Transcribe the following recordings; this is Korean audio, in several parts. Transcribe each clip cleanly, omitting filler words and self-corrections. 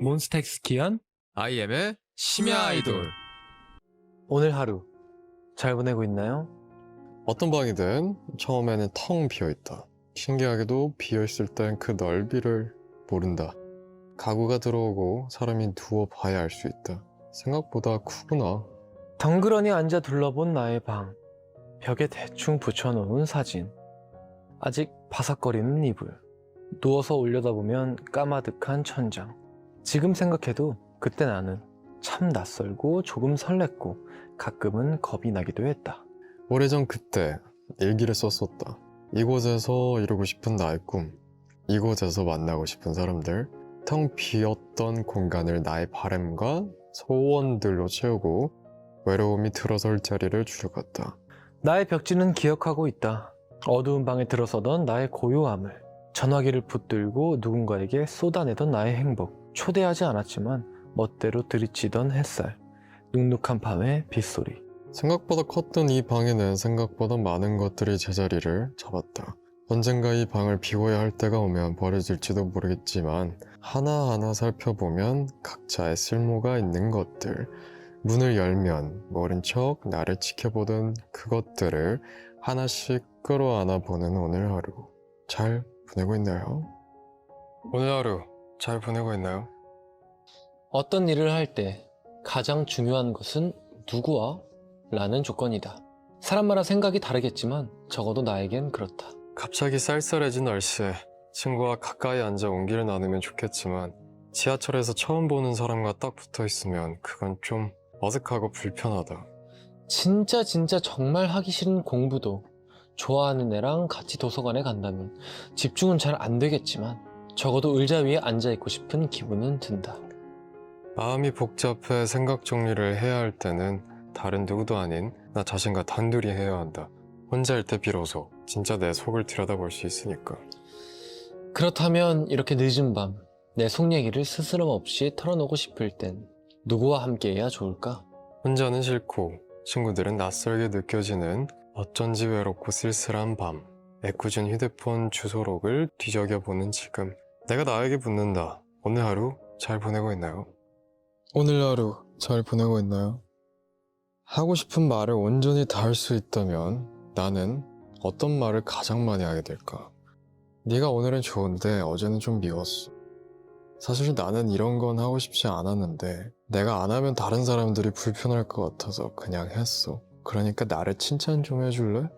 몬스타엑스 기한 IM의 심야 아이돌. 오늘 하루 잘 보내고 있나요? 어떤 방이든 처음에는 텅 비어있다. 신기하게도 비어있을 땐 그 넓이를 모른다. 가구가 들어오고 사람이 누워봐야 알 수 있다. 생각보다 크구나. 덩그러니 앉아 둘러본 나의 방. 벽에 대충 붙여놓은 사진. 아직 바삭거리는 이불. 누워서 올려다보면 까마득한 천장. 지금 생각해도 그때 나는 참 낯설고 조금 설렜고 가끔은 겁이 나기도 했다. 오래전 그때 일기를 썼었다. 이곳에서 이루고 싶은 나의 꿈, 이곳에서 만나고 싶은 사람들, 텅 비었던 공간을 나의 바람과 소원들로 채우고 외로움이 들어설 자리를 줄여갔다. 나의 벽지는 기억하고 있다. 어두운 방에 들어서던 나의 고요함을, 전화기를 붙들고 누군가에게 쏟아내던 나의 행복, 초대하지 않았지만 멋대로 들이치던 햇살, 눅눅한 밤의 빗소리. 생각보다 컸던 이 방에는 생각보다 많은 것들이 제자리를 잡았다. 언젠가 이 방을 비워야 할 때가 오면 버려질지도 모르겠지만 하나하나 살펴보면 각자의 쓸모가 있는 것들, 문을 열면 모른 척 나를 지켜보던 그것들을 하나씩 끌어안아 보는 오늘 하루. 잘 보내고 있나요? 오늘 하루 잘 보내고 있나요? 어떤 일을 할 때 가장 중요한 것은 누구와? 라는 조건이다. 사람마다 생각이 다르겠지만 적어도 나에겐 그렇다. 갑자기 쌀쌀해진 날씨에 친구와 가까이 앉아 온기를 나누면 좋겠지만 지하철에서 처음 보는 사람과 딱 붙어있으면 그건 좀 어색하고 불편하다. 진짜 정말 하기 싫은 공부도 좋아하는 애랑 같이 도서관에 간다면 집중은 잘 안 되겠지만 적어도 의자 위에 앉아있고 싶은 기분은 든다. 마음이 복잡해 생각 정리를 해야 할 때는 다른 누구도 아닌 나 자신과 단둘이 해야 한다. 혼자일 때 비로소 진짜 내 속을 들여다볼 수 있으니까. 그렇다면 이렇게 늦은 밤 내 속 얘기를 스스럼 없이 털어놓고 싶을 땐 누구와 함께해야 좋을까? 혼자는 싫고 친구들은 낯설게 느껴지는 어쩐지 외롭고 쓸쓸한 밤. 애꿎은 휴대폰 주소록을 뒤적여보는 지금 내가 나에게 묻는다. 오늘 하루 잘 보내고 있나요? 오늘 하루 잘 보내고 있나요? 하고 싶은 말을 온전히 다 할 수 있다면 나는 어떤 말을 가장 많이 하게 될까? 네가 오늘은 좋은데 어제는 좀 미웠어. 사실 나는 이런 건 하고 싶지 않았는데 내가 안 하면 다른 사람들이 불편할 것 같아서 그냥 했어. 그러니까 나를 칭찬 좀 해줄래?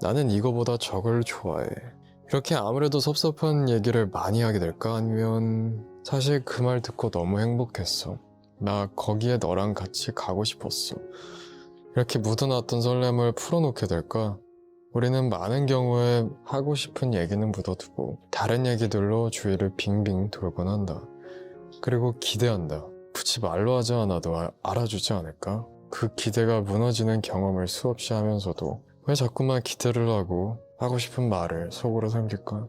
나는 이거보다 저걸 좋아해. 이렇게 아무래도 섭섭한 얘기를 많이 하게 될까? 아니면 사실 그 말 듣고 너무 행복했어. 나 거기에 너랑 같이 가고 싶었어. 이렇게 묻어놨던 설렘을 풀어놓게 될까? 우리는 많은 경우에 하고 싶은 얘기는 묻어두고 다른 얘기들로 주위를 빙빙 돌곤 한다. 그리고 기대한다. 굳이 말로 하지 않아도 알아주지 않을까? 그 기대가 무너지는 경험을 수없이 하면서도 왜 자꾸만 기대를 하고 싶은 말을 속으로 삼킬까?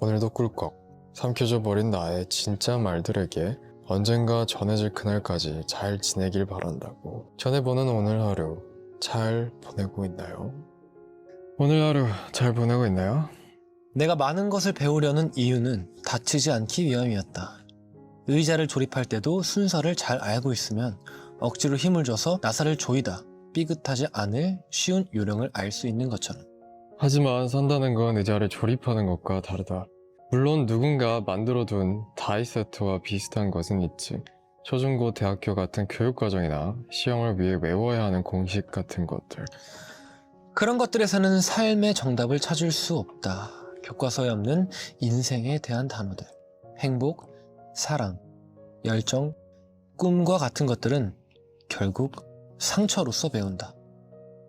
오늘도 꿀꺽 삼켜져 버린 나의 진짜 말들에게 언젠가 전해질 그날까지 잘 지내길 바란다고 전해보는 오늘 하루 잘 보내고 있나요? 오늘 하루 잘 보내고 있나요? 내가 많은 것을 배우려는 이유는 다치지 않기 위함이었다. 의자를 조립할 때도 순서를 잘 알고 있으면 억지로 힘을 줘서 나사를 조이다 삐끗하지 않을 쉬운 요령을 알 수 있는 것처럼. 하지만 산다는 건 의자를 조립하는 것과 다르다. 물론 누군가 만들어둔 다이세트와 비슷한 것은 있지. 초중고 대학교 같은 교육과정이나 시험을 위해 외워야 하는 공식 같은 것들. 그런 것들에서는 삶의 정답을 찾을 수 없다. 교과서에 없는 인생에 대한 단어들. 행복, 사랑, 열정, 꿈과 같은 것들은 결국 상처로서 배운다.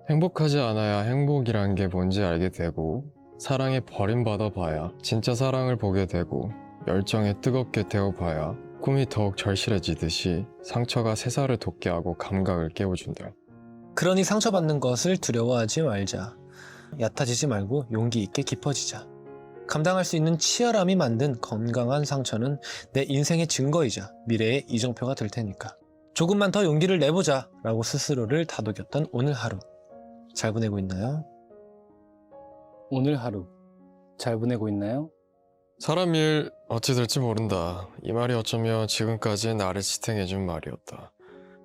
행복하지 않아야 행복이란 게 뭔지 알게 되고 사랑에 버림받아 봐야 진짜 사랑을 보게 되고 열정에 뜨겁게 데워봐야 꿈이 더욱 절실해지듯이 상처가 새살을 돋게 하고 감각을 깨워준다. 그러니 상처받는 것을 두려워하지 말자. 얕아지지 말고 용기 있게 깊어지자. 감당할 수 있는 치열함이 만든 건강한 상처는 내 인생의 증거이자 미래의 이정표가 될 테니까. 조금만 더 용기를 내보자 라고 스스로를 다독였던 오늘 하루. 잘 보내고 있나요? 오늘 하루 잘 보내고 있나요? 사람 일 어찌 될지 모른다. 이 말이 어쩌면 지금까지 나를 지탱해준 말이었다.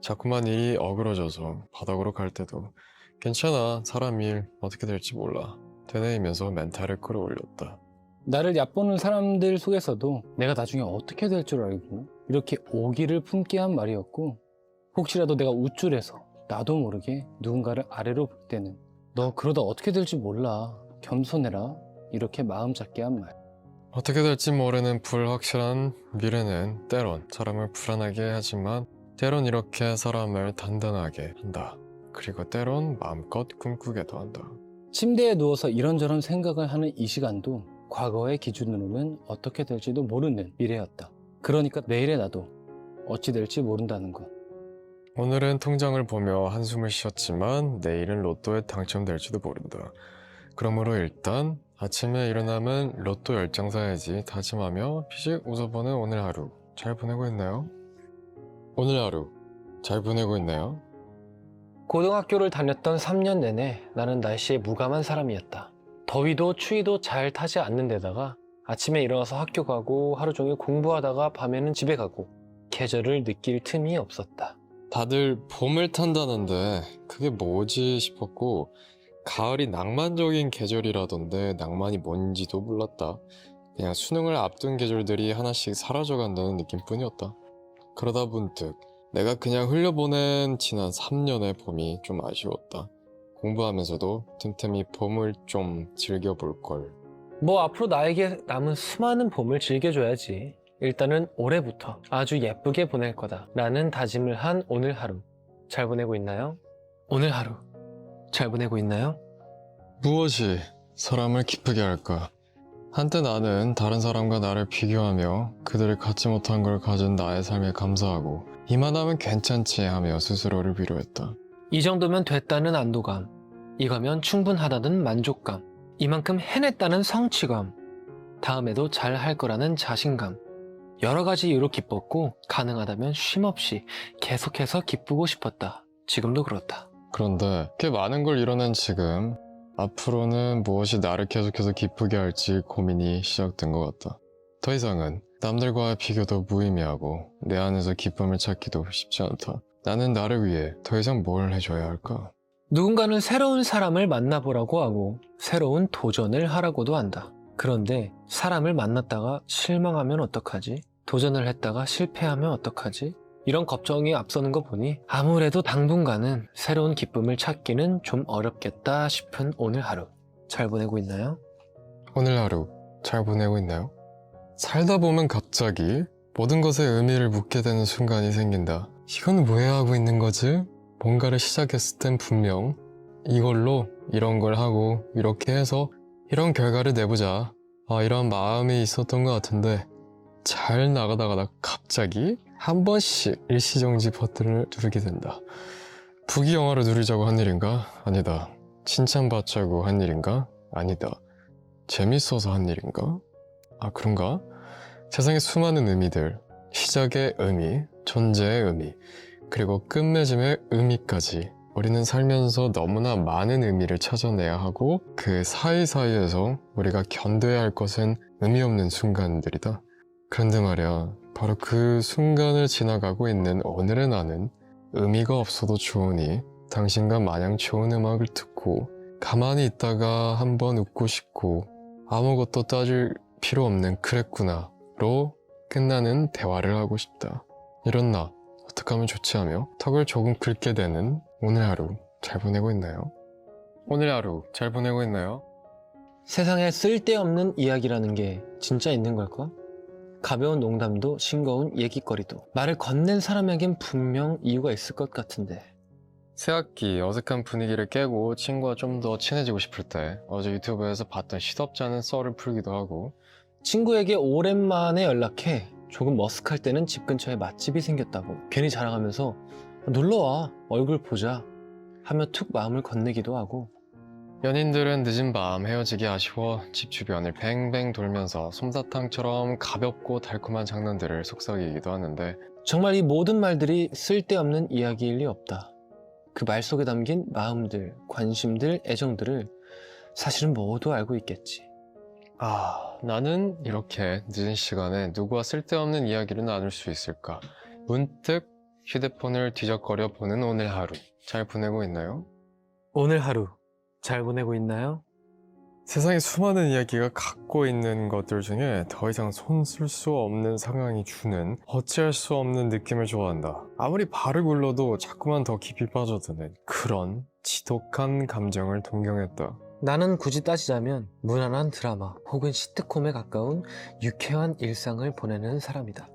자꾸만 일이 어그러져서 바닥으로 갈 때도 괜찮아, 사람 일 어떻게 될지 몰라 되뇌이면서 멘탈을 끌어올렸다. 나를 얕보는 사람들 속에서도 내가 나중에 어떻게 될 줄 알고 이렇게 오기를 품게 한 말이었고, 혹시라도 내가 우쭐해서 나도 모르게 누군가를 아래로 볼 때는 너 그러다 어떻게 될지 몰라, 겸손해라, 이렇게 마음 잡게 한 말. 어떻게 될지 모르는 불확실한 미래는 때론 사람을 불안하게 하지만 때론 이렇게 사람을 단단하게 한다. 그리고 때론 마음껏 꿈꾸게도 한다. 침대에 누워서 이런저런 생각을 하는 이 시간도 과거의 기준으로는 어떻게 될지도 모르는 미래였다. 그러니까 내일의 나도 어찌 될지 모른다는 것. 오늘은 통장을 보며 한숨을 쉬었지만 내일은 로또에 당첨될지도 모른다. 그러므로 일단 아침에 일어나면 로또 10장 사야지 다짐하며 피식 웃어보는 오늘 하루 잘 보내고 있나요? 오늘 하루 잘 보내고 있나요? 고등학교를 다녔던 3년 내내 나는 날씨에 무감한 사람이었다. 더위도 추위도 잘 타지 않는 데다가 아침에 일어나서 학교 가고 하루 종일 공부하다가 밤에는 집에 가고 계절을 느낄 틈이 없었다. 다들 봄을 탄다는데 그게 뭐지 싶었고, 가을이 낭만적인 계절이라던데 낭만이 뭔지도 몰랐다. 그냥 수능을 앞둔 계절들이 하나씩 사라져간다는 느낌뿐이었다. 그러다 문득 내가 그냥 흘려보낸 지난 3년의 봄이 좀 아쉬웠다. 공부하면서도 틈틈이 봄을 좀 즐겨볼걸. 뭐 앞으로 나에게 남은 수많은 봄을 즐겨줘야지. 일단은 올해부터 아주 예쁘게 보낼 거다 라는 다짐을 한 오늘 하루 잘 보내고 있나요? 오늘 하루 잘 보내고 있나요? 무엇이 사람을 기쁘게 할까? 한때 나는 다른 사람과 나를 비교하며 그들을 갖지 못한 걸 가진 나의 삶에 감사하고 이만하면 괜찮지 하며 스스로를 위로했다. 이 정도면 됐다는 안도감, 이거면 충분하다는 만족감, 이만큼 해냈다는 성취감, 다음에도 잘 할 거라는 자신감, 여러 가지 이유로 기뻤고 가능하다면 쉼없이 계속해서 기쁘고 싶었다. 지금도 그렇다. 그런데 꽤 많은 걸 이뤄낸 지금 앞으로는 무엇이 나를 계속해서 기쁘게 할지 고민이 시작된 것 같다. 더 이상은 남들과의 비교도 무의미하고 내 안에서 기쁨을 찾기도 쉽지 않다. 나는 나를 위해 더 이상 뭘 해줘야 할까? 누군가는 새로운 사람을 만나보라고 하고 새로운 도전을 하라고도 한다. 그런데 사람을 만났다가 실망하면 어떡하지? 도전을 했다가 실패하면 어떡하지? 이런 걱정이 앞서는 거 보니 아무래도 당분간은 새로운 기쁨을 찾기는 좀 어렵겠다 싶은 오늘 하루 잘 보내고 있나요? 오늘 하루 잘 보내고 있나요? 살다 보면 갑자기 모든 것에 의미를 묻게 되는 순간이 생긴다. 이건 왜 하고 있는 거지? 뭔가를 시작했을 땐 분명 이걸로 이런 걸 하고 이렇게 해서 이런 결과를 내보자, 이런 마음이 있었던 것 같은데 잘 나가다가 갑자기 한 번씩 일시정지 버튼을 누르게 된다. 부귀영화를 누리자고 한 일인가? 아니다. 칭찬받자고 한 일인가? 아니다. 재밌어서 한 일인가? 그런가? 세상의 수많은 의미들, 시작의 의미, 존재의 의미, 그리고 끝맺음의 의미까지 우리는 살면서 너무나 많은 의미를 찾아내야 하고 그 사이사이에서 우리가 견뎌야 할 것은 의미 없는 순간들이다. 그런데 말이야, 바로 그 순간을 지나가고 있는 오늘의 나는 의미가 없어도 좋으니 당신과 마냥 좋은 음악을 듣고 가만히 있다가 한번 웃고 싶고 아무것도 따질 필요 없는 그랬구나로 끝나는 대화를 하고 싶다. 이런 나 어떻게 하면 좋지 하며 턱을 조금 긁게 되는 오늘 하루 잘 보내고 있나요? 오늘 하루 잘 보내고 있나요? 세상에 쓸데없는 이야기라는 게 진짜 있는 걸까? 가벼운 농담도 싱거운 얘기거리도 말을 건넨 사람에겐 분명 이유가 있을 것 같은데. 새학기 어색한 분위기를 깨고 친구와 좀 더 친해지고 싶을 때 어제 유튜브에서 봤던 시덥지 않은 썰을 풀기도 하고, 친구에게 오랜만에 연락해 조금 머쓱할 때는 집 근처에 맛집이 생겼다고 괜히 자랑하면서 놀러와 얼굴 보자 하며 툭 마음을 건네기도 하고, 연인들은 늦은 밤 헤어지기 아쉬워 집 주변을 뱅뱅 돌면서 솜사탕처럼 가볍고 달콤한 장난들을 속삭이기도 하는데, 정말 이 모든 말들이 쓸데없는 이야기일 리 없다. 그 말 속에 담긴 마음들, 관심들, 애정들을 사실은 모두 알고 있겠지. 나는 이렇게 늦은 시간에 누구와 쓸데없는 이야기를 나눌 수 있을까? 문득 휴대폰을 뒤적거려 보는 오늘 하루. 잘 보내고 있나요? 오늘 하루 잘 보내고 있나요? 세상에 수많은 이야기가 갖고 있는 것들 중에 더 이상 손 쓸 수 없는 상황이 주는 어찌할 수 없는 느낌을 좋아한다. 아무리 발을 굴러도 자꾸만 더 깊이 빠져드는 그런 지독한 감정을 동경했다. 나는 굳이 따지자면 무난한 드라마 혹은 시트콤에 가까운 유쾌한 일상을 보내는 사람이다.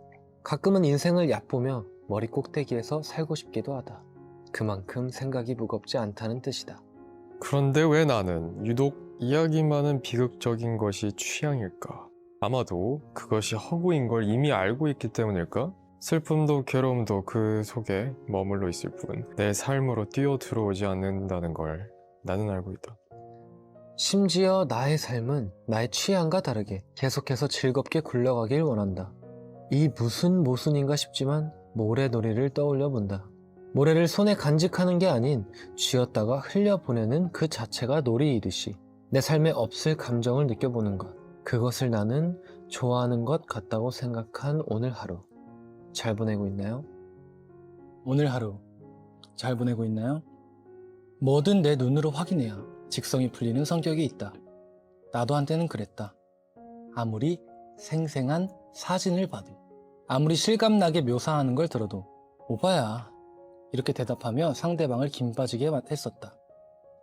가끔은 인생을 얕보며 머리 꼭대기에서 살고 싶기도 하다. 그만큼 생각이 무겁지 않다는 뜻이다. 그런데 왜 나는 유독 이야기 많은 비극적인 것이 취향일까? 아마도 그것이 허구인 걸 이미 알고 있기 때문일까? 슬픔도 괴로움도 그 속에 머물러 있을 뿐 내 삶으로 뛰어 들어오지 않는다는 걸 나는 알고 있다. 심지어 나의 삶은 나의 취향과 다르게 계속해서 즐겁게 굴러가길 원한다. 이 무슨 모순인가 싶지만 모래놀이를 떠올려 본다. 모래를 손에 간직하는 게 아닌 쥐었다가 흘려보내는 그 자체가 놀이이듯이 내 삶에 없을 감정을 느껴보는 것, 그것을 나는 좋아하는 것 같다고 생각한 오늘 하루. 잘 보내고 있나요? 오늘 하루 잘 보내고 있나요? 뭐든 내 눈으로 확인해야 직성이 풀리는 성격이 있다. 나도 한때는 그랬다. 아무리 생생한 사진을 봐도, 아무리 실감나게 묘사하는 걸 들어도 오빠야 이렇게 대답하며 상대방을 김 빠지게 했었다.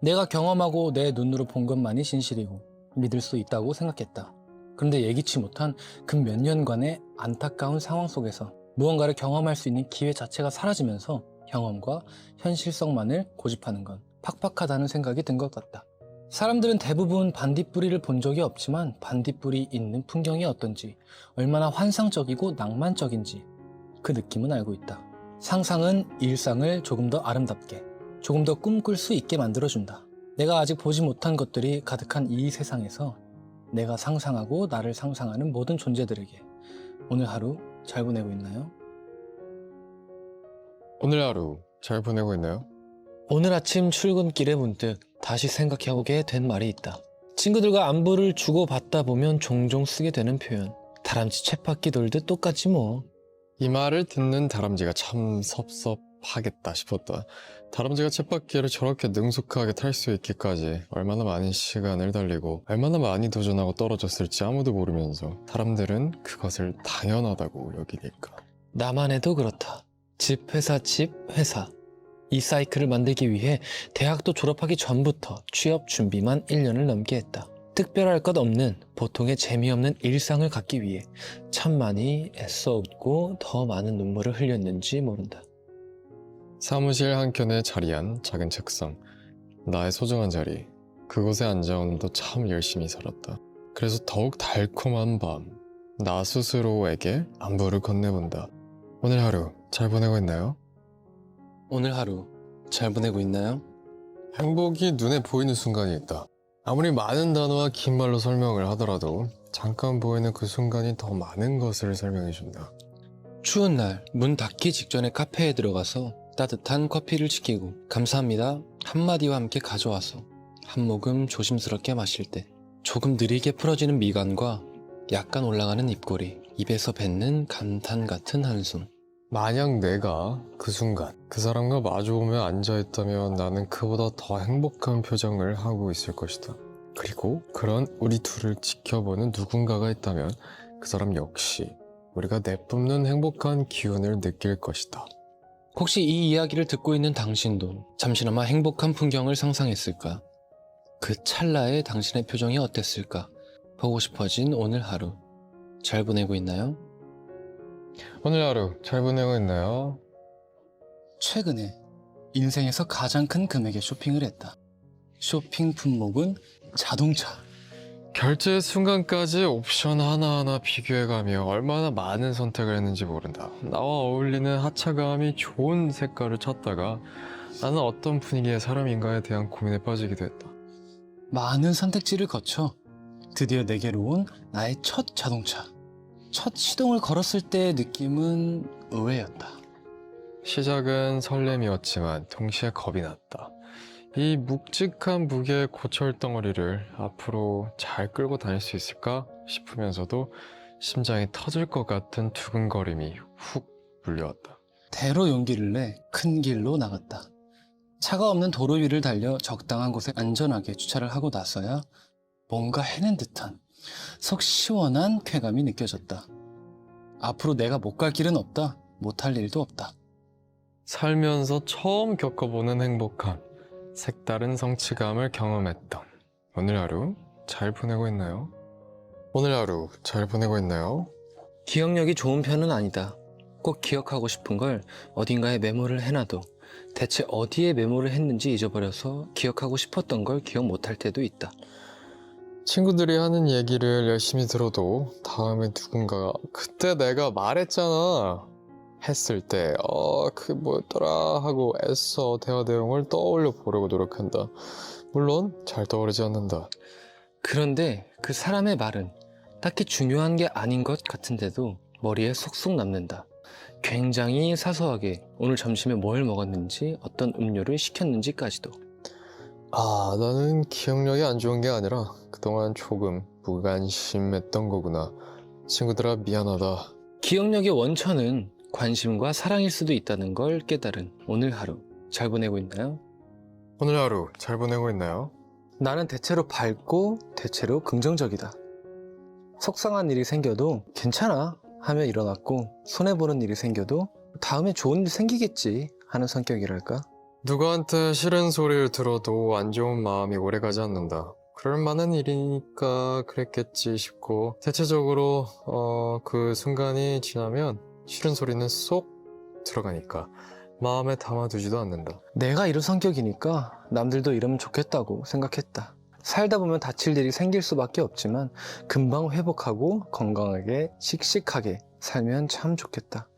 내가 경험하고 내 눈으로 본 것만이 진실이고 믿을 수 있다고 생각했다. 그런데 예기치 못한 그 몇 년간의 안타까운 상황 속에서 무언가를 경험할 수 있는 기회 자체가 사라지면서 경험과 현실성만을 고집하는 건 팍팍하다는 생각이 든 것 같다. 사람들은 대부분 반딧불이를 본 적이 없지만 반딧불이 있는 풍경이 어떤지, 얼마나 환상적이고 낭만적인지 그 느낌은 알고 있다. 상상은 일상을 조금 더 아름답게, 조금 더 꿈꿀 수 있게 만들어준다. 내가 아직 보지 못한 것들이 가득한 이 세상에서 내가 상상하고 나를 상상하는 모든 존재들에게 오늘 하루 잘 보내고 있나요? 오늘 하루 잘 보내고 있나요? 오늘 아침 출근길에 문득 다시 생각해보게 된 말이 있다. 친구들과 안부를 주고받다 보면 종종 쓰게 되는 표현. 다람쥐 쳇바퀴 돌듯 똑같지 뭐. 이 말을 듣는 다람쥐가 참 섭섭하겠다 싶었다. 다람쥐가 쳇바퀴를 저렇게 능숙하게 탈 수 있기까지 얼마나 많은 시간을 달리고 얼마나 많이 도전하고 떨어졌을지 아무도 모르면서 사람들은 그것을 당연하다고 여기니까. 나만 해도 그렇다. 집, 회사, 집, 회사. 이 사이클을 만들기 위해 대학도 졸업하기 전부터 취업 준비만 1년을 넘게 했다. 특별할 것 없는 보통의 재미없는 일상을 갖기 위해 참 많이 애써 웃고 더 많은 눈물을 흘렸는지 모른다. 사무실 한켠에 자리한 작은 책상, 나의 소중한 자리, 그곳에 앉아 오늘도 참 열심히 살았다. 그래서 더욱 달콤한 밤, 나 스스로에게 안부를 건네본다. 오늘 하루 잘 보내고 있나요? 오늘 하루 잘 보내고 있나요? 행복이 눈에 보이는 순간이 있다. 아무리 많은 단어와 긴 말로 설명을 하더라도 잠깐 보이는 그 순간이 더 많은 것을 설명해준다. 추운 날 문 닫기 직전에 카페에 들어가서 따뜻한 커피를 시키고 감사합니다 한마디와 함께 가져와서 한 모금 조심스럽게 마실 때 조금 느리게 풀어지는 미간과 약간 올라가는 입꼬리, 입에서 뱉는 감탄 같은 한숨. 만약 내가 그 순간 그 사람과 마주보며 앉아있다면 나는 그보다 더 행복한 표정을 하고 있을 것이다. 그리고 그런 우리 둘을 지켜보는 누군가가 있다면 그 사람 역시 우리가 내뿜는 행복한 기운을 느낄 것이다. 혹시 이 이야기를 듣고 있는 당신도 잠시나마 행복한 풍경을 상상했을까? 그 찰나의 당신의 표정이 어땠을까? 보고 싶어진 오늘 하루. 잘 보내고 있나요? 오늘 하루 잘 보내고 있나요? 최근에 인생에서 가장 큰 금액의 쇼핑을 했다. 쇼핑 품목은 자동차. 결제 순간까지 옵션 하나하나 비교해가며 얼마나 많은 선택을 했는지 모른다. 나와 어울리는 하차감이 좋은 색깔을 찾다가 나는 어떤 분위기의 사람인가에 대한 고민에 빠지기도 했다. 많은 선택지를 거쳐 드디어 내게로 온 나의 첫 자동차. 첫 시동을 걸었을 때의 느낌은 의외였다. 시작은 설렘이었지만 동시에 겁이 났다. 이 묵직한 무게의 고철 덩어리를 앞으로 잘 끌고 다닐 수 있을까 싶으면서도 심장이 터질 것 같은 두근거림이 훅 물려왔다. 대로 용기를 내 큰 길로 나갔다. 차가 없는 도로 위를 달려 적당한 곳에 안전하게 주차를 하고 나서야 뭔가 해낸 듯한 속 시원한 쾌감이 느껴졌다. 앞으로 내가 못 갈 길은 없다. 못할 일도 없다. 살면서 처음 겪어보는 행복함, 색다른 성취감을 경험했던 오늘 하루 잘 보내고 있나요? 오늘 하루 잘 보내고 있나요? 기억력이 좋은 편은 아니다. 꼭 기억하고 싶은 걸 어딘가에 메모를 해놔도 대체 어디에 메모를 했는지 잊어버려서 기억하고 싶었던 걸 기억 못할 때도 있다. 친구들이 하는 얘기를 열심히 들어도 다음에 누군가가 그때 내가 말했잖아 했을 때 그게 뭐였더라 하고 애써 대화 내용을 떠올려 보려고 노력한다. 물론 잘 떠오르지 않는다. 그런데 그 사람의 말은 딱히 중요한 게 아닌 것 같은데도 머리에 쏙쏙 남는다. 굉장히 사소하게 오늘 점심에 뭘 먹었는지 어떤 음료를 시켰는지까지도. 나는 기억력이 안 좋은 게 아니라 그동안 조금 무관심했던 거구나. 친구들아 미안하다. 기억력의 원천은 관심과 사랑일 수도 있다는 걸 깨달은 오늘 하루 잘 보내고 있나요? 오늘 하루 잘 보내고 있나요? 나는 대체로 밝고 대체로 긍정적이다. 속상한 일이 생겨도 괜찮아 하며 일어났고 손해보는 일이 생겨도 다음에 좋은 일 생기겠지 하는 성격이랄까? 누구한테 싫은 소리를 들어도 안 좋은 마음이 오래가지 않는다. 그럴 만한 일이니까 그랬겠지 싶고 대체적으로 그 순간이 지나면 싫은 소리는 쏙 들어가니까 마음에 담아두지도 않는다. 내가 이런 성격이니까 남들도 이러면 좋겠다고 생각했다. 살다 보면 다칠 일이 생길 수밖에 없지만 금방 회복하고 건강하게 씩씩하게 살면 참 좋겠다.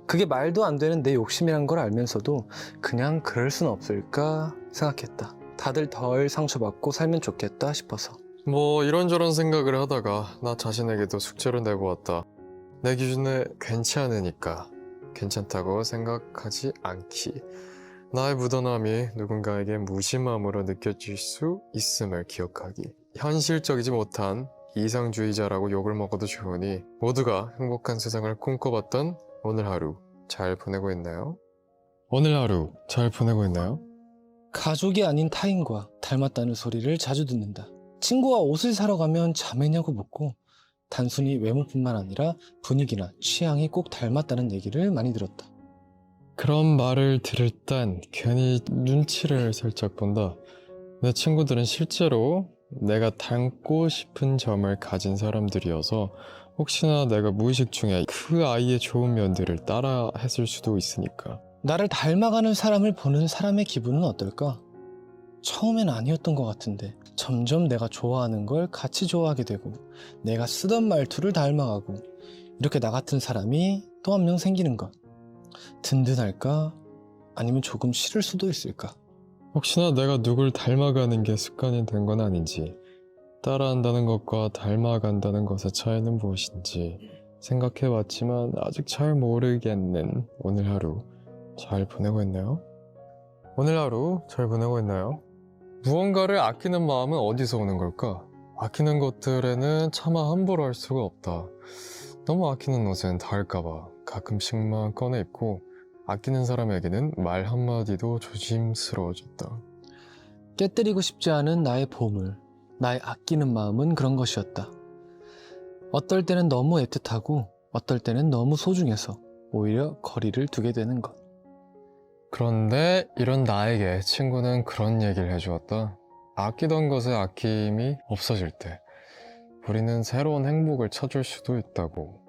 그게 말도 안 되는 내 욕심이란 걸 알면서도 그냥 그럴 순 없을까 생각했다. 다들 덜 상처받고 살면 좋겠다 싶어서. 뭐 이런저런 생각을 하다가 나 자신에게도 숙제를 내보았다. 내 기준에 괜찮으니까 괜찮다고 생각하지 않기. 나의 무던함이 누군가에게 무심함으로 느껴질 수 있음을 기억하기. 현실적이지 못한 이상주의자라고 욕을 먹어도 좋으니 모두가 행복한 세상을 꿈꿔봤던 오늘 하루 잘 보내고 있나요? 오늘 하루 잘 보내고 있나요? 가족이 아닌 타인과 닮았다는 소리를 자주 듣는다. 친구와 옷을 사러 가면 자매냐고 묻고 단순히 외모뿐만 아니라 분위기나 취향이 꼭 닮았다는 얘기를 많이 들었다. 그런 말을 들을 땐 괜히 눈치를 살짝 본다. 내 친구들은 실제로 내가 닮고 싶은 점을 가진 사람들이어서 혹시나 내가 무의식 중에 그 아이의 좋은 면들을 따라 했을 수도 있으니까. 나를 닮아가는 사람을 보는 사람의 기분은 어떨까? 처음엔 아니었던 것 같은데 점점 내가 좋아하는 걸 같이 좋아하게 되고 내가 쓰던 말투를 닮아가고 이렇게 나 같은 사람이 또 한 명 생기는 것. 든든할까? 아니면 조금 싫을 수도 있을까? 혹시나 내가 누굴 닮아가는 게 습관이 된 건 아닌지, 따라한다는 것과 닮아간다는 것의 차이는 무엇인지 생각해봤지만 아직 잘 모르겠는 오늘 하루 잘 보내고 있나요? 오늘 하루 잘 보내고 있나요? 무언가를 아끼는 마음은 어디서 오는 걸까? 아끼는 것들에는 차마 함부로 할 수가 없다. 너무 아끼는 옷은 닿을까봐 가끔씩만 꺼내 입고 아끼는 사람에게는 말 한마디도 조심스러워졌다. 깨뜨리고 싶지 않은 나의 보물, 나의 아끼는 마음은 그런 것이었다. 어떨 때는 너무 애틋하고 어떨 때는 너무 소중해서 오히려 거리를 두게 되는 것. 그런데 이런 나에게 친구는 그런 얘기를 해주었다. 아끼던 것의 아낌이 없어질 때 우리는 새로운 행복을 찾을 수도 있다고.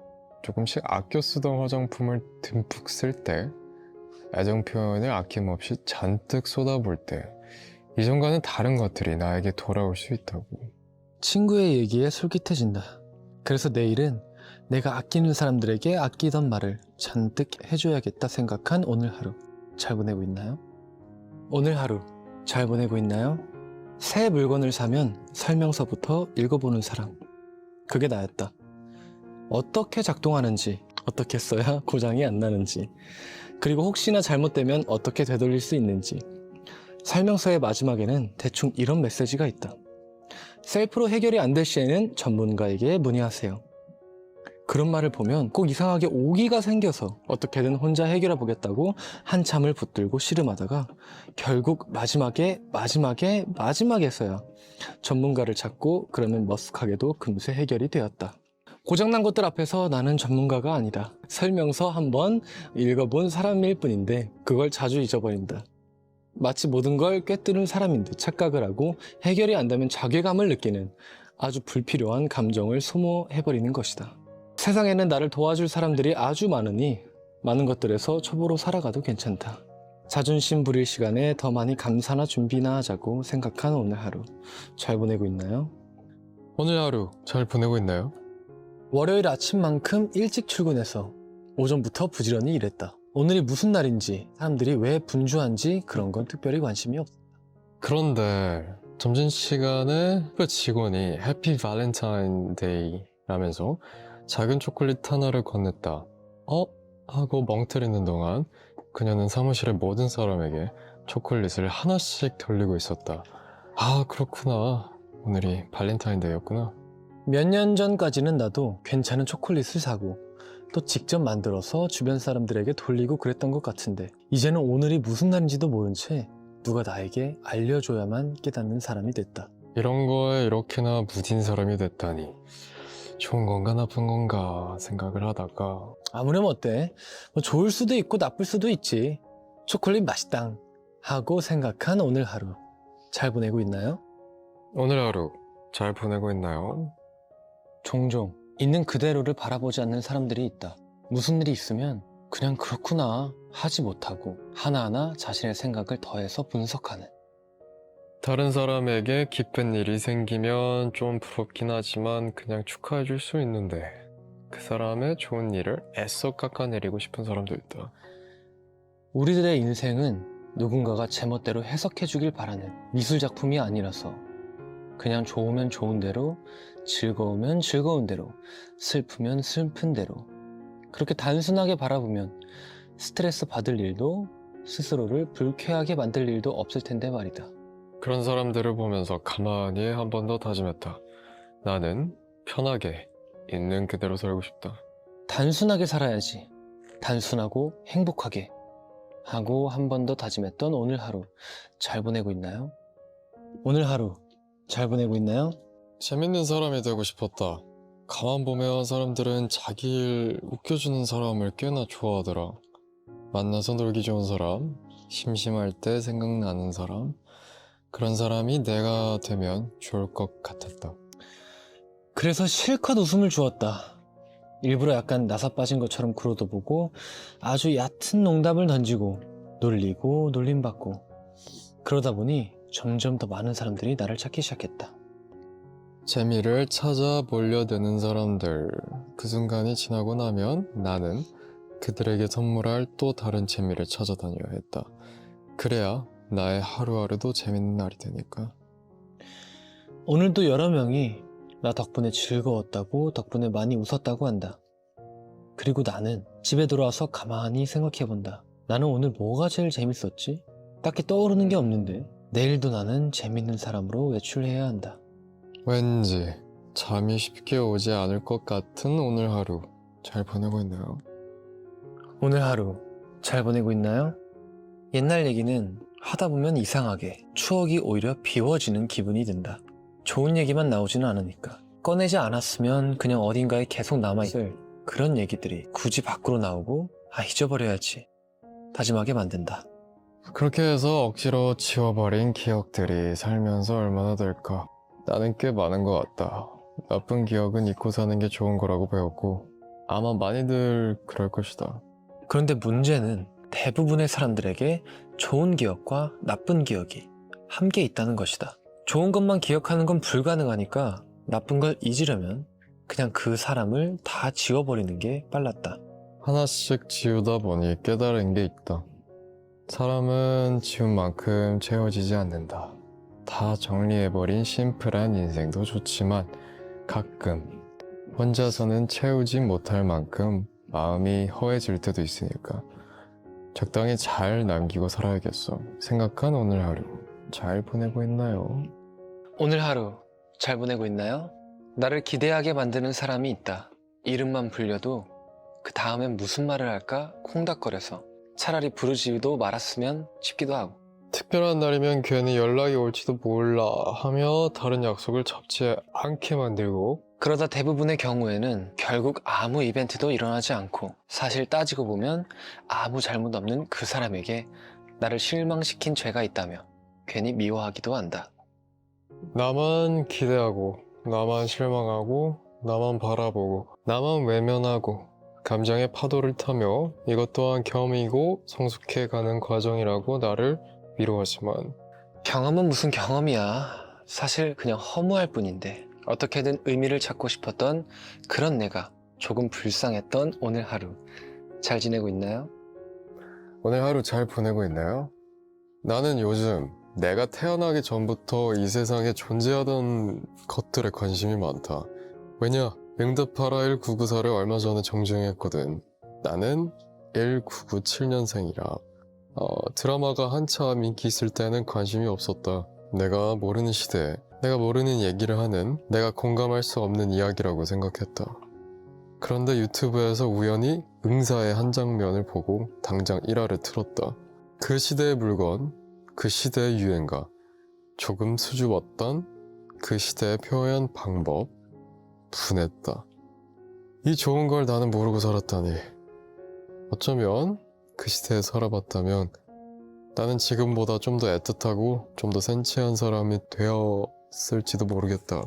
조금씩 아껴 쓰던 화장품을 듬뿍 쓸 때, 애정 표현을 아낌없이 잔뜩 쏟아볼 때 이전과는 다른 것들이 나에게 돌아올 수 있다고. 친구의 얘기에 솔깃해진다. 그래서 내일은 내가 아끼는 사람들에게 아끼던 말을 잔뜩 해줘야겠다 생각한 오늘 하루 잘 보내고 있나요? 오늘 하루 잘 보내고 있나요? 새 물건을 사면 설명서부터 읽어보는 사람. 그게 나였다. 어떻게 작동하는지, 어떻게 써야 고장이 안 나는지, 그리고 혹시나 잘못되면 어떻게 되돌릴 수 있는지 설명서의 마지막에는 대충 이런 메시지가 있다. 셀프로 해결이 안 될 시에는 전문가에게 문의하세요. 그런 말을 보면 꼭 이상하게 오기가 생겨서 어떻게든 혼자 해결해 보겠다고 한참을 붙들고 씨름하다가 결국 마지막에서야 전문가를 찾고 그러면 머쓱하게도 금세 해결이 되었다. 고장난 것들 앞에서 나는 전문가가 아니다. 설명서 한번 읽어본 사람일 뿐인데 그걸 자주 잊어버린다. 마치 모든 걸 꿰뚫은 사람인 듯 착각을 하고 해결이 안 되면 자괴감을 느끼는 아주 불필요한 감정을 소모해버리는 것이다. 세상에는 나를 도와줄 사람들이 아주 많으니 많은 것들에서 초보로 살아가도 괜찮다. 자존심 부릴 시간에 더 많이 감사나 준비나 하자고 생각한 오늘 하루. 잘 보내고 있나요? 오늘 하루 잘 보내고 있나요? 월요일 아침만큼 일찍 출근해서 오전부터 부지런히 일했다. 오늘이 무슨 날인지, 사람들이 왜 분주한지 그런 건 특별히 관심이 없다. 그런데 점심시간에 직원이 해피 발렌타인데이 라면서 작은 초콜릿 하나를 건넸다. 하고 멍때리는 동안 그녀는 사무실의 모든 사람에게 초콜릿을 하나씩 돌리고 있었다. 아, 그렇구나. 오늘이 발렌타인데이였구나. 몇 년 전까지는 나도 괜찮은 초콜릿을 사고 또 직접 만들어서 주변 사람들에게 돌리고 그랬던 것 같은데 이제는 오늘이 무슨 날인지도 모른 채 누가 나에게 알려줘야만 깨닫는 사람이 됐다. 이런 거에 이렇게나 무딘 사람이 됐다니. 좋은 건가 나쁜 건가 생각을 하다가 아무렴 어때? 뭐 좋을 수도 있고 나쁠 수도 있지. 초콜릿 맛있당 하고 생각한 오늘 하루. 잘 보내고 있나요? 오늘 하루 잘 보내고 있나요? 종종 있는 그대로를 바라보지 않는 사람들이 있다. 무슨 일이 있으면 그냥 그렇구나 하지 못하고 하나하나 자신의 생각을 더해서 분석하는. 다른 사람에게 기쁜 일이 생기면 좀 부럽긴 하지만 그냥 축하해 줄 수 있는데 그 사람의 좋은 일을 애써 깎아내리고 싶은 사람도 있다. 우리들의 인생은 누군가가 제멋대로 해석해 주길 바라는 미술작품이 아니라서 그냥 좋으면 좋은 대로, 즐거우면 즐거운 대로, 슬프면 슬픈 대로 그렇게 단순하게 바라보면 스트레스 받을 일도 스스로를 불쾌하게 만들 일도 없을 텐데 말이다. 그런 사람들을 보면서 가만히 한 번 더 다짐했다. 나는 편하게 있는 그대로 살고 싶다. 단순하게 살아야지. 단순하고 행복하게 하고 한 번 더 다짐했던 오늘 하루. 잘 보내고 있나요? 오늘 하루 잘 보내고 있나요? 재밌는 사람이 되고 싶었다. 가만 보면 사람들은 자기 일 웃겨주는 사람을 꽤나 좋아하더라. 만나서 놀기 좋은 사람, 심심할 때 생각나는 사람, 그런 사람이 내가 되면 좋을 것 같았다. 그래서 실컷 웃음을 주었다. 일부러 약간 나사 빠진 것처럼 굴어도 보고 아주 얕은 농담을 던지고 놀리고 놀림받고 그러다 보니 점점 더 많은 사람들이 나를 찾기 시작했다. 재미를 찾아 몰려드는 사람들. 그 순간이 지나고 나면 나는 그들에게 선물할 또 다른 재미를 찾아다녀야 했다. 그래야 나의 하루하루도 재밌는 날이 되니까. 오늘도 여러 명이 나 덕분에 즐거웠다고 덕분에 많이 웃었다고 한다. 그리고 나는 집에 돌아와서 가만히 생각해본다. 나는 오늘 뭐가 제일 재밌었지? 딱히 떠오르는 게 없는데 내일도 나는 재밌는 사람으로 외출해야 한다. 왠지 잠이 쉽게 오지 않을 것 같은 오늘 하루 잘 보내고 있나요? 오늘 하루 잘 보내고 있나요? 옛날 얘기는 하다 보면 이상하게 추억이 오히려 비워지는 기분이 든다. 좋은 얘기만 나오지는 않으니까. 꺼내지 않았으면 그냥 어딘가에 계속 남아있을 그런 얘기들이 굳이 밖으로 나오고 잊어버려야지 다짐하게 만든다. 그렇게 해서 억지로 지워버린 기억들이 살면서 얼마나 될까. 나는 꽤 많은 것 같다. 나쁜 기억은 잊고 사는 게 좋은 거라고 배웠고 아마 많이들 그럴 것이다. 그런데 문제는 대부분의 사람들에게 좋은 기억과 나쁜 기억이 함께 있다는 것이다. 좋은 것만 기억하는 건 불가능하니까 나쁜 걸 잊으려면 그냥 그 사람을 다 지워버리는 게 빨랐다. 하나씩 지우다 보니 깨달은 게 있다. 사람은 지운 만큼 채워지지 않는다. 다 정리해버린 심플한 인생도 좋지만 가끔 혼자서는 채우지 못할 만큼 마음이 허해질 때도 있으니까 적당히 잘 남기고 살아야겠어. 생각한 오늘 하루 잘 보내고 있나요? 오늘 하루 잘 보내고 있나요? 나를 기대하게 만드는 사람이 있다. 이름만 불려도 그 다음엔 무슨 말을 할까 콩닥거려서 차라리 부르지도 말았으면 싶기도 하고. 특별한 날이면 괜히 연락이 올지도 몰라 하며 다른 약속을 잡지 않게 만들고, 그러다 대부분의 경우에는 결국 아무 이벤트도 일어나지 않고 사실 따지고 보면 아무 잘못 없는 그 사람에게 나를 실망시킨 죄가 있다며 괜히 미워하기도 한다. 나만 기대하고 나만 실망하고 나만 바라보고 나만 외면하고 감정의 파도를 타며 이것 또한 경험이고 성숙해가는 과정이라고 나를 위로하지만, 경험은 무슨 경험이야. 사실 그냥 허무할 뿐인데 어떻게든 의미를 찾고 싶었던 그런 내가 조금 불쌍했던 오늘 하루 잘 지내고 있나요? 오늘 하루 잘 보내고 있나요? 나는 요즘 내가 태어나기 전부터 이 세상에 존재하던 것들에 관심이 많다. 왜냐? 응답하라 1994를 얼마 전에 정주행했거든. 나는 1997년생이라 드라마가 한참 인기 있을 때는 관심이 없었다. 내가 모르는 시대에 내가 모르는 얘기를 하는, 내가 공감할 수 없는 이야기라고 생각했다. 그런데 유튜브에서 우연히 응사의 한 장면을 보고 당장 1화를 틀었다. 그 시대의 물건, 그 시대의 유행가, 조금 수줍었던 그 시대의 표현 방법, 분했다. 이 좋은 걸 나는 모르고 살았다니. 어쩌면 그 시대에 살아봤다면 나는 지금보다 좀 더 애틋하고 좀 더 센치한 사람이 되었을지도 모르겠다.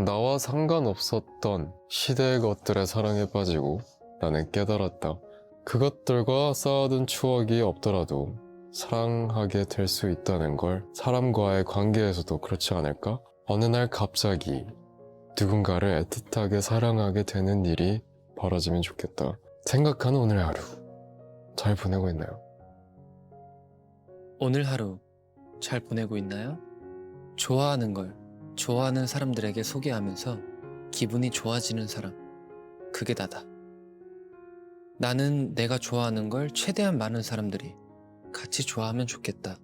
나와 상관없었던 시대의 것들에 사랑에 빠지고 나는 깨달았다. 그것들과 쌓아둔 추억이 없더라도 사랑하게 될 수 있다는 걸. 사람과의 관계에서도 그렇지 않을까? 어느 날 갑자기 누군가를 애틋하게 사랑하게 되는 일이 벌어지면 좋겠다. 생각하는 오늘 하루 잘 보내고 있나요? 오늘 하루 잘 보내고 있나요? 좋아하는 걸 좋아하는 사람들에게 소개하면서 기분이 좋아지는 사람, 그게 나다. 나는 내가 좋아하는 걸 최대한 많은 사람들이 같이 좋아하면 좋겠다.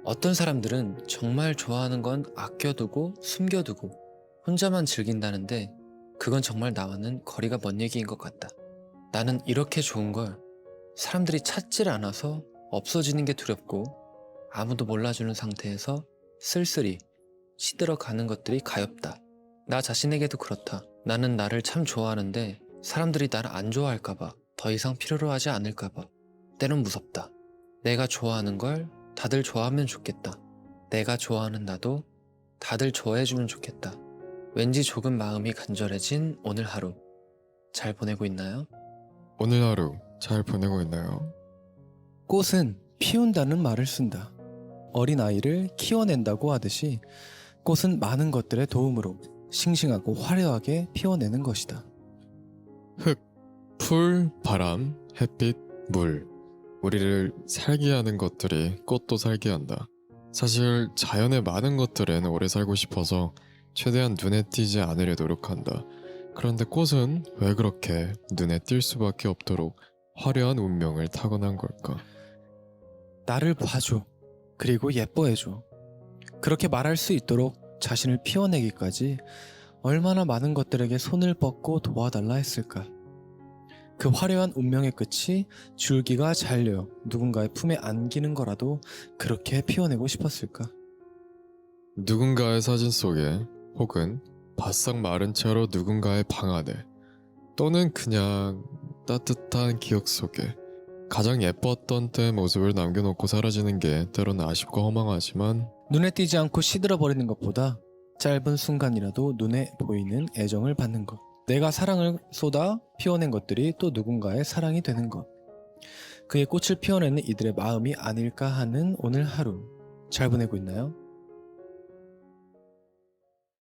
어떤 사람들은 정말 좋아하는 건 아껴두고 숨겨두고 혼자만 즐긴다는데 그건 정말 나와는 거리가 먼 얘기인 것 같다. 나는 이렇게 좋은 걸 사람들이 찾질 않아서 없어지는 게 두렵고 아무도 몰라주는 상태에서 쓸쓸히 시들어 가는 것들이 가엾다. 나 자신에게도 그렇다. 나는 나를 참 좋아하는데 사람들이 나를 안 좋아할까봐, 더 이상 필요로 하지 않을까봐 때론 무섭다. 내가 좋아하는 걸 다들 좋아하면 좋겠다. 내가 좋아하는 나도 다들 좋아해주면 좋겠다. 왠지 조금 마음이 간절해진 오늘 하루 잘 보내고 있나요? 오늘 하루 잘 보내고 있나요? 꽃은 피운다는 말을 쓴다. 어린아이를 키워낸다고 하듯이 꽃은 많은 것들의 도움으로 싱싱하고 화려하게 피워내는 것이다. 흙, 풀, 바람, 햇빛, 물. 우리를 살게 하는 것들이 꽃도 살게 한다. 사실 자연의 많은 것들은 오래 살고 싶어서 최대한 눈에 띄지 않으려 노력한다. 그런데 꽃은 왜 그렇게 눈에 띌 수밖에 없도록 화려한 운명을 타고난 걸까? 나를 봐줘. 그리고 예뻐해줘. 그렇게 말할 수 있도록 자신을 피워내기까지 얼마나 많은 것들에게 손을 뻗고 도와달라 했을까. 그 화려한 운명의 끝이 줄기가 잘려 누군가의 품에 안기는 거라도 그렇게 피워내고 싶었을까. 누군가의 사진 속에, 혹은 바싹 마른 채로 누군가의 방 안에, 또는 그냥 따뜻한 기억 속에 가장 예뻤던 때의 모습을 남겨놓고 사라지는 게 때로는 아쉽고 허망하지만, 눈에 띄지 않고 시들어버리는 것보다 짧은 순간이라도 눈에 보이는 애정을 받는 것. 내가 사랑을 쏟아 피워낸 것들이 또 누군가의 사랑이 되는 것. 그의 꽃을 피워내는 이들의 마음이 아닐까 하는 오늘 하루 잘 보내고 있나요?